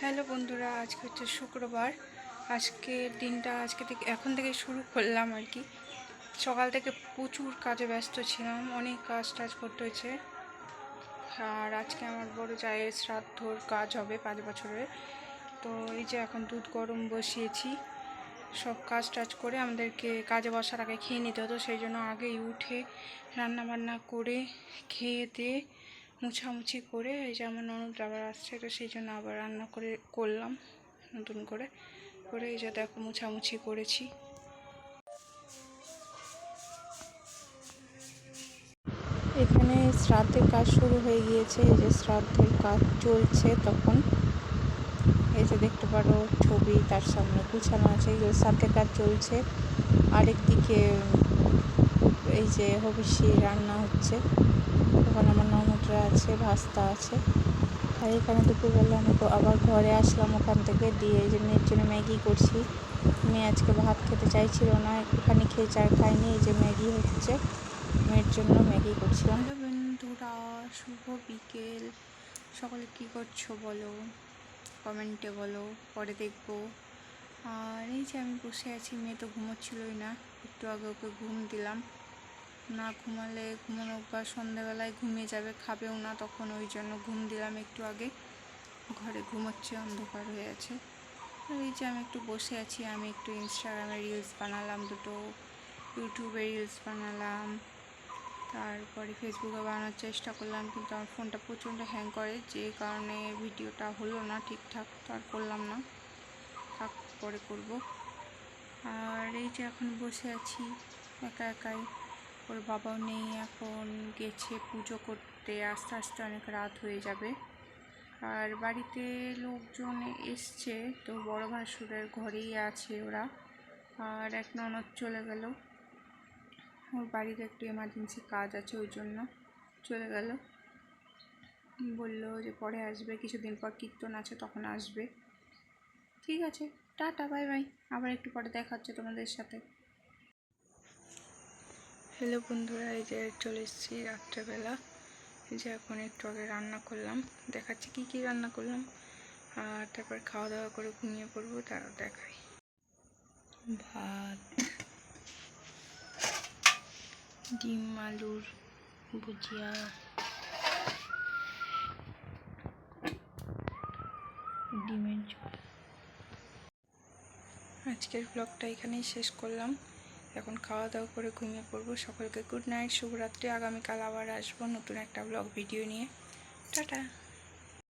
Hello বন্ধুরা, আজকে হচ্ছে শুক্রবার। আজকের দিনটা এখন থেকে শুরু করলাম আর কি। সকাল থেকে প্রচুর কাজে ব্যস্ত ছিলাম, অনেক কাজ করতে হয়েছে। আর আজকে আমার বড় জায়ের শ্রাদ্ধর কাজ হবে 5 বছরের। তো এই যে এখন দুধ গরম বসিয়েছি। সব কাজ করে আমাদেরকে কাজে বসার আগে খেয়ে নিতে হতো, সেই জন্য আগেই উঠে রান্না বান্না করে খেয়ে দিয়ে মুছামুছি করে এই যে আমার ননদ আবার আসছে, তো সেই জন্য আবার রান্না করলাম নতুন করে এই যে দেখো মুছামুছি করেছি। এখানে শ্রাদ্ধের কাজ শুরু হয়ে গিয়েছে, এই যে শ্রাদ্ধের কাজ চলছে। তখন এই যে দেখতে পারো ছবি তার সামনে গুছানো আছে, এই শ্রাদ্ধের কাজ চলছে। আরেকদিকে এই যে হবিষি রান্না হচ্ছে, ওখানে আমার ননদরা আছে, ভাস্তা আছে। আর এখানে দুপুরবেলা আমি আবার ঘরে আসলাম ওখান থেকে, দিয়ে এই যে মেয়ের জন্য ম্যাগি করছি। মেয়ে আজকে ভাত খেতে চাইছিল না, একটুখানি খেয়েছে আর খায়নি। এই যে ম্যাগি হচ্ছে, মেয়ের জন্য ম্যাগি করছিলাম। হ্যালো বন্ধুরা, শুভ বিকেল। সকলে কী করছো বলো, কমেন্টে বলো, পরে দেখবো। আর এই যে আমি বসে আছি, মেয়ে তো ঘুমোচ্ছিলই না, একটু আগে ওকে ঘুম দিলাম। না ঘুমালে ঘুমানো অভ্যাস, সন্ধ্যাবেলায় ঘুমিয়ে যাবে, খাবেও না তখন, ওই জন্য ঘুম দিলাম একটু আগে। ঘরে ঘুমোচ্ছে, অন্ধকার হয়ে আছে। আর এই যে আমি একটু বসে আছি, আমি একটু ইনস্টাগ্রামে রিলস বানালাম, দুটো ইউটিউবে রিলস বানালাম, তারপরে ফেসবুকে বানানোর চেষ্টা করলাম, কিন্তু আমার ফোনটা প্রচণ্ড হ্যাং করে, যে কারণে ভিডিওটা হলো না ঠিকঠাক, তো আর করলাম না, থাক পরে করব। আর এই যে এখন বসে আছি একা একাই, ওর বাবাও নেই, এখন গেছে পুজো করতে, আস্তে আস্তে অনেক রাত হয়ে যাবে। আর বাড়িতে লোকজন এসছে, তো বড় ভাসুরের ঘরেই আছে ওরা। আর এক ননদ চলে গেল, ওর বাড়িতে একটু এমার্জেন্সি কাজ আছে, ওই জন্য চলে গেল। বললো যে পরে আসবে, কিছুদিন পর কীর্তন আছে তখন আসবে। ঠিক আছে, টাটা, বাই বাই, আবার একটু পরে দেখা হচ্ছে তোমাদের সাথে। হ্যালো বন্ধুরা, এই যে চলে এসেছি রাত্রেবেলা। এই যে এখন একটু আগে রান্না করলাম, দেখাচ্ছি কি কি রান্না করলাম। আর তারপর খাওয়া দাওয়া করে ঘুমিয়ে পড়বো, তার দেখাই। ভাত, ডিম আলুর ভুজিয়া, ডিমের ঝোল। আজকের ব্লগটা এখানেই শেষ করলাম, এখন খাওয়া দাওয়া করে ঘুমিয়ে পড়বো। সকলকে গুড নাইট, শুভরাত্রি। আগামীকাল আবার আসবো নতুন একটা ব্লগ ভিডিও নিয়ে। টাটা।